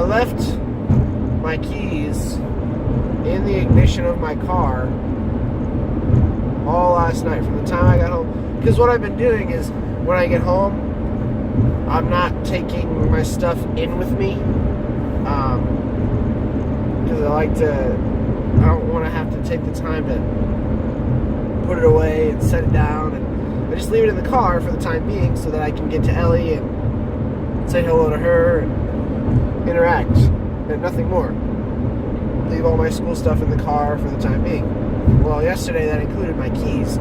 left my keys in the ignition of my car all last night from the time I got home. Because what I've been doing is when I get home, I'm not taking my stuff in with me. Because I don't want to have to take the time to put it away and set it down. And I just leave it in the car for the time being so that I can get to Ellie and say hello to her and interact, and nothing more. Leave all my school stuff in the car for the time being. Well, yesterday that included my keys.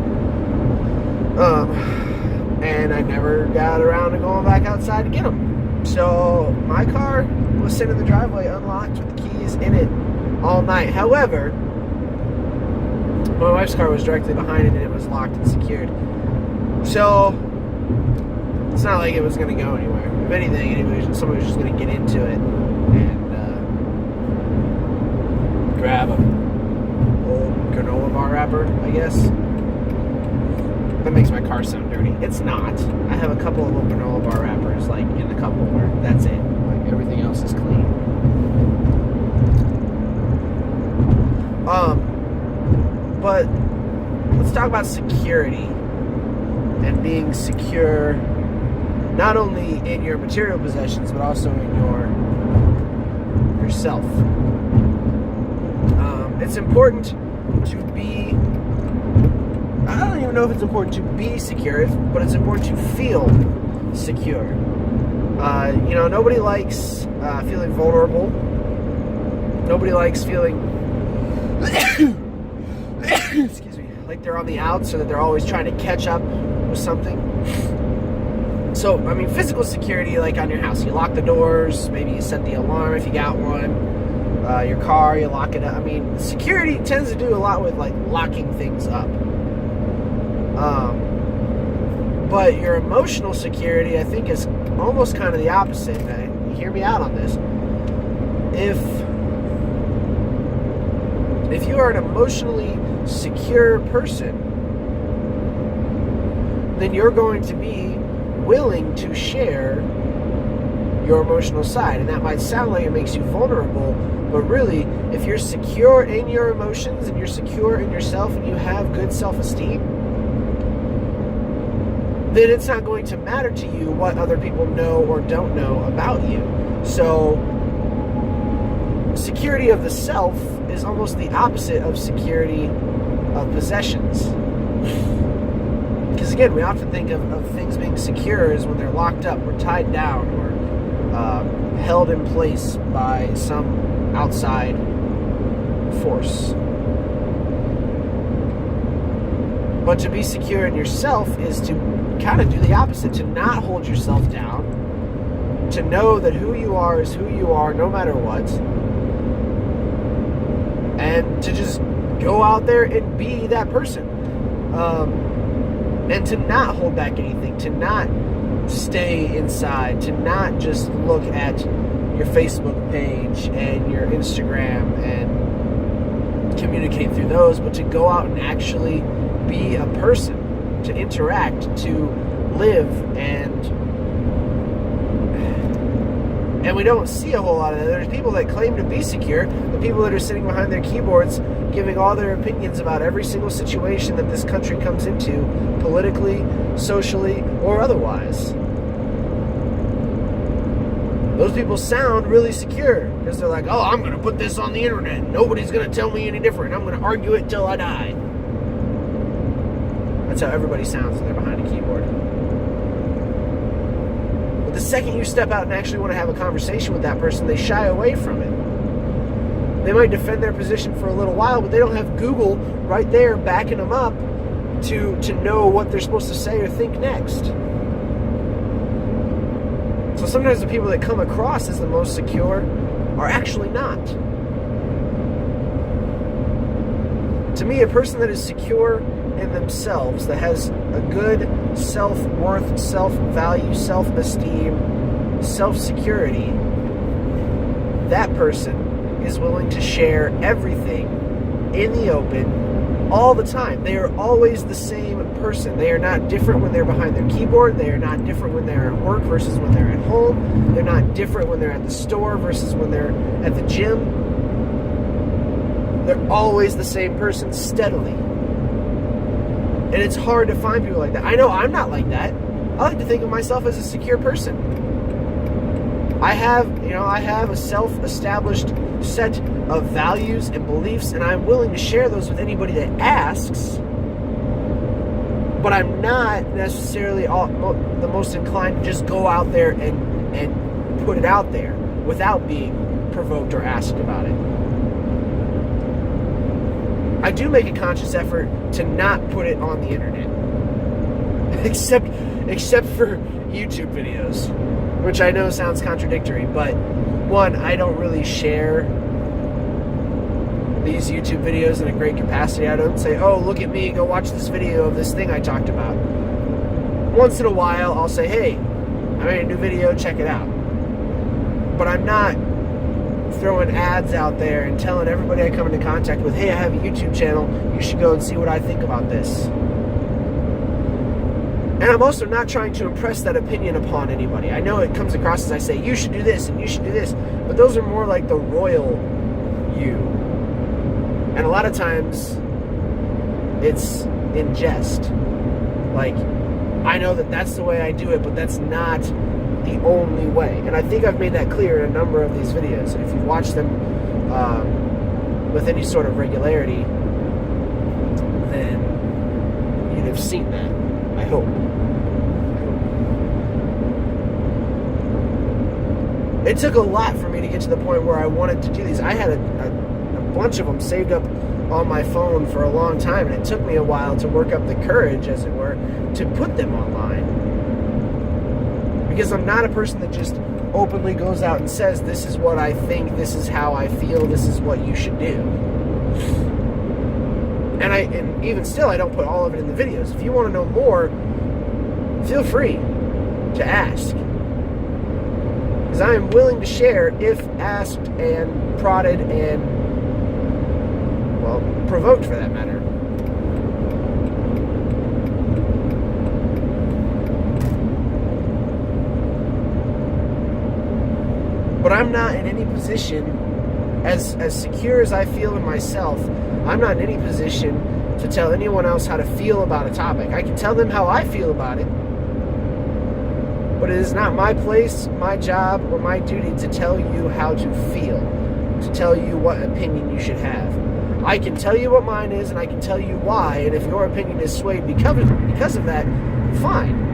And I never got around to going back outside to get them. So my car was sitting in the driveway unlocked with the keys in it all night. However, my wife's car was directly behind it and it was locked and secured. So it's not like it was going to go anywhere. If anything, somebody was just going to get into it and grab a old granola bar wrapper, I guess. That makes my car sound dirty. It's not. I have a couple of little granola bar wrappers, like in the cup holder. That's it. Like everything else is clean. But let's talk about security and being secure, not only in your material possessions, but also in yourself. It's important to be, I don't even know if it's important to be secure, but it's important to feel secure. Nobody likes feeling vulnerable. Nobody likes feeling excuse me, like they're on the outs, or that they're always trying to catch up with something. So, physical security, like on your house, you lock the doors, maybe you set the alarm if you got one. Your car, you lock it up. Security tends to do a lot with like locking things up. But your emotional security, I think, is almost kind of the opposite. Hear me out on this. If you are an emotionally secure person, then you're going to be willing to share your emotional side. And that might sound like it makes you vulnerable, but really, if you're secure in your emotions and you're secure in yourself and you have good self-esteem, then it's not going to matter to you what other people know or don't know about you. So, security of the self is almost the opposite of security of possessions. Because again, we often think of things being secure as when they're locked up or tied down or held in place by some outside force. But to be secure in yourself is to kind of do the opposite, to not hold yourself down, to know that who you are is who you are no matter what, and to just go out there and be that person. And to not hold back anything, to not stay inside, to not just look at your Facebook page and your Instagram and communicate through those, but to go out and actually be a person, to interact, to live, and we don't see a whole lot of that. There's people that claim to be secure, the people that are sitting behind their keyboards giving all their opinions about every single situation that this country comes into, politically, socially, or otherwise. Those people sound really secure because they're like, oh, I'm going to put this on the internet. Nobody's going to tell me any different. I'm going to argue it till I die. That's how everybody sounds when they're behind a keyboard. But the second you step out and actually want to have a conversation with that person, they shy away from it. They might defend their position for a little while, but they don't have Google right there backing them up to know what they're supposed to say or think next. So sometimes the people that come across as the most secure are actually not. To me, a person that is secure in themselves, that has a good self-worth, self-value, self-esteem, self-security, that person is willing to share everything in the open, all the time. They are always the same person. They are not different when they're behind their keyboard. They are not different when they're at work versus when they're at home. They're not different when they're at the store versus when they're at the gym. They're always the same person, steadily. And it's hard to find people like that. I know I'm not like that. I like to think of myself as a secure person. I have a self-established set of values and beliefs, and I'm willing to share those with anybody that asks. But I'm not necessarily the most inclined to just go out there and put it out there without being provoked or asked about it. I do make a conscious effort to not put it on the internet, except for YouTube videos, which I know sounds contradictory, but one, I don't really share these YouTube videos in a great capacity. I don't say, oh, look at me, go watch this video of this thing I talked about. Once in a while, I'll say, hey, I made a new video, check it out. But I'm not throwing ads out there and telling everybody I come into contact with, hey, I have a YouTube channel, you should go and see what I think about this. And I'm also not trying to impress that opinion upon anybody. I know it comes across as I say, you should do this and you should do this, but those are more like the royal you. And a lot of times, it's in jest. Like, I know that that's the way I do it, but that's not the only way. And I think I've made that clear in a number of these videos. And if you've watched them with any sort of regularity, then you'd have seen that. I hope. It took a lot for me to get to the point where I wanted to do these. I had a bunch of them saved up on my phone for a long time, and it took me a while to work up the courage, as it were, to put them online. Because I'm not a person that just openly goes out and says, this is what I think, this is how I feel, this is what you should do. And even still, I don't put all of it in the videos. If you want to know more, feel free to ask. Because I am willing to share if asked and prodded and, well, provoked for that matter. But I'm not in any position, as secure as I feel in myself, I'm not in any position to tell anyone else how to feel about a topic. I can tell them how I feel about it, but it is not my place, my job, or my duty to tell you how to feel, to tell you what opinion you should have. I can tell you what mine is, and I can tell you why, and if your opinion is swayed because of that, fine.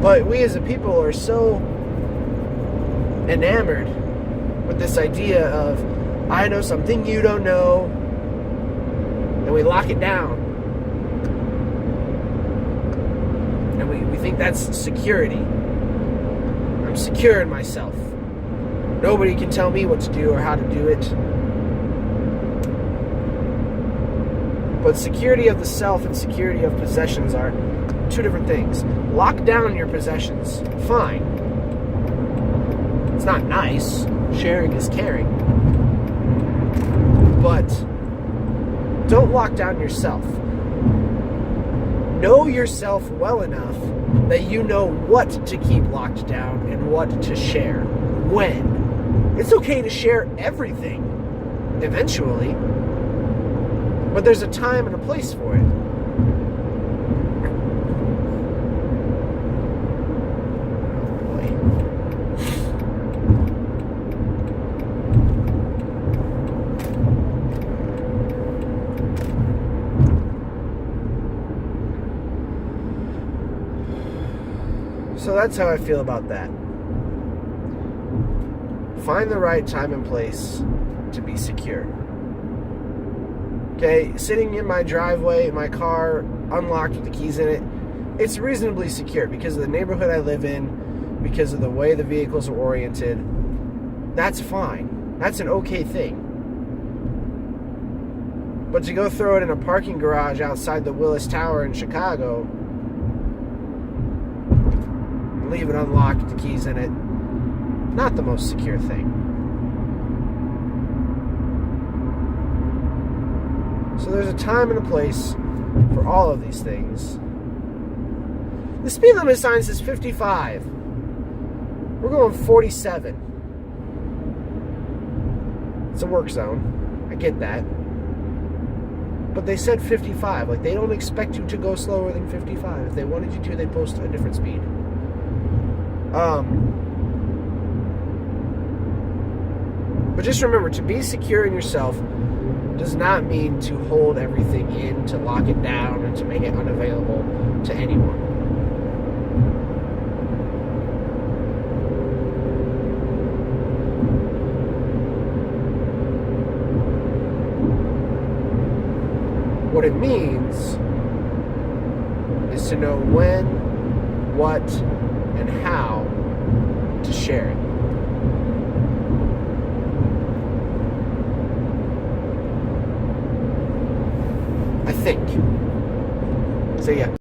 But we as a people are so enamored with this idea of, I know something you don't know, and we lock it down. And we think that's security. I'm secure in myself. Nobody can tell me what to do or how to do it. But security of the self and security of possessions are two different things. Lock down your possessions. Fine. It's not nice. Sharing is caring. But don't lock down yourself. Know yourself well enough that you know what to keep locked down and what to share. When. It's okay to share everything eventually, but there's a time and a place for it. So that's how I feel about that. Find the right time and place to be secure. Okay, sitting in my driveway, in my car, unlocked with the keys in it, it's reasonably secure because of the neighborhood I live in, because of the way the vehicles are oriented. That's fine. That's an okay thing. But to go throw it in a parking garage outside the Willis Tower in Chicago, leave it unlocked, the keys in it. Not the most secure thing. So there's a time and a place for all of these things. The speed limit sign says 55. We're going 47. It's a work zone. I get that. But they said 55. Like, they don't expect you to go slower than 55. If they wanted you to, they'd post a different speed. But just remember, to be secure in yourself does not mean to hold everything in, to lock it down, and to make it unavailable to anyone. What it means is to know when, what, and how to share it. I think. So yeah.